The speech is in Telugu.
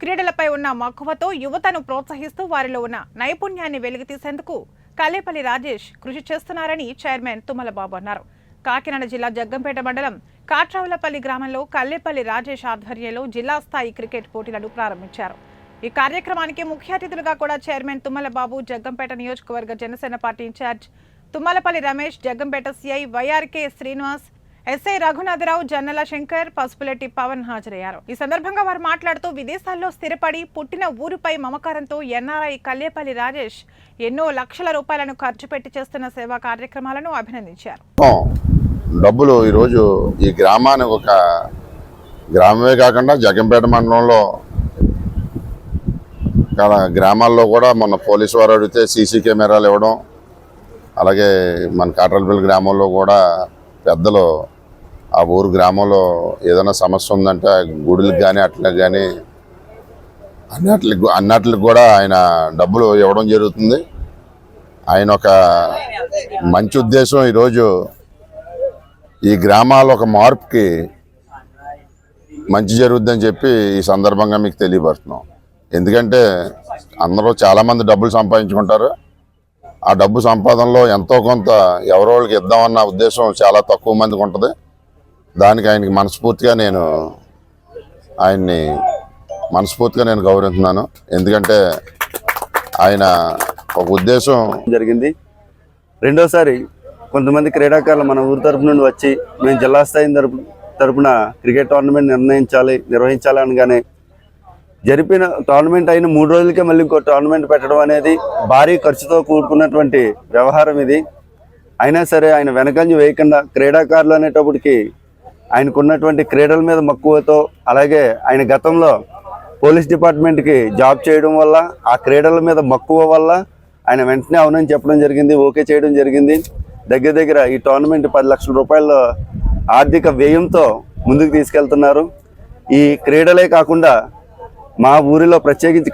క్రీడలపై ఉన్న మక్కువతో యువతను ప్రోత్సహిస్తూ వారిలో ఉన్న నైపుణ్యాన్ని వెలికితీసేందుకు కల్లేపల్లి రాజేష్ కృషి చేస్తున్నారని చైర్మన్ తుమ్మల బాబు అన్నారు. కాకినాడ జిల్లా జగ్గంపేట మండలం కాట్రావులపల్లి గ్రామంలో కల్లేపల్లి రాజేష్ ఆధ్వర్యంలో జిల్లా స్థాయి క్రికెట్ పోటీలను ప్రారంభించారు. ఈ కార్యక్రమానికి ముఖ్య అతిథులుగా కూడా చైర్మన్ తుమ్మల బాబు, జగ్గంపేట నియోజకవర్గ Janasena party incharge Tummalapalli Ramesh, Jaggampeta CI YRK Srinivas, SI Raghunatharao, Jannala Shankar, Pasupuleti Pawan హాజరయ్యారు. ఈ సందర్భంగా వారు మాట్లాడుతూ విదేశాల్లో స్థిరపడి పుట్టిన ఊరుపై మమకారంతో ఎన్ఆర్ఐ కల్లేపల్లి రాజేష్ ఎన్నో లక్షల రూపాయలను ఖర్చు పెట్టి చేస్తున్న సేవా కార్యక్రమాలను అభినందించారు. డబ్బులు ఈరోజు ఈ గ్రామానికి ఒక గ్రామమే కాకుండా జగ్గంపేట మండలంలో గ్రామాల్లో కూడా మొన్న పోలీసు వారు అడిగితే సీసీ కెమెరాలు ఇవ్వడం, అలాగే మన కాట్రావులపల్లి గ్రామంలో కూడా పెద్దలు ఆ ఊరు గ్రామంలో ఏదైనా సమస్య ఉందంటే గుడులకు కానీ అట్లా కానీ అన్నట్లకి కూడా ఆయన డబ్బులు ఇవ్వడం జరుగుతుంది. ఆయన ఒక మంచి ఉద్దేశం ఈరోజు ఈ గ్రామాల ఒక మార్పుకి మంచి జరుగుద్దని చెప్పి ఈ సందర్భంగా మీకు తెలియపరుస్తున్నాం. ఎందుకంటే అందరూ చాలామంది డబ్బులు సంపాదించుకుంటారు. ఆ డబ్బు సంపాదనలో ఎంతో కొంత ఎవరో వాళ్ళకి ఇద్దామన్న ఉద్దేశం చాలా తక్కువ మందికి ఉంటుంది. దానికి ఆయనకి మనస్ఫూర్తిగా నేను గౌరవిస్తున్నాను. ఎందుకంటే ఆయన ఒక ఉద్దేశం జరిగింది. రెండోసారి కొంతమంది క్రీడాకారులు మన ఊరి తరపు నుండి వచ్చి మేము జిల్లా స్థాయి తరపున క్రికెట్ టోర్నమెంట్ నిర్వహించాలి అనగానే జరిపిన టోర్నమెంట్ అయిన 3 రోజులకే మళ్ళీ ఇంకో టోర్నమెంట్ పెట్టడం అనేది భారీ ఖర్చుతో కూడుకున్నటువంటి వ్యవహారం ఇది. అయినా సరే ఆయన వెనకంజ వేయకుండా క్రీడాకారులు అనేటప్పటికి ఆయనకున్నటువంటి క్రీడల మీద మక్కువతో, అలాగే ఆయన గతంలో పోలీస్ డిపార్ట్మెంట్కి జాబ్ చేయడం వల్ల ఆ క్రీడల మీద మక్కువ వల్ల ఆయన వెంటనే అవునని చెప్పడం జరిగింది, ఓకే చేయడం జరిగింది. దగ్గర ఈ టోర్నమెంట్ 10 లక్షల రూపాయల ఆర్థిక వ్యయంతో ముందుకు తీసుకెళ్తున్నారు. ఈ క్రీడలే కాకుండా మా ఊరిలో ప్రత్యేకించి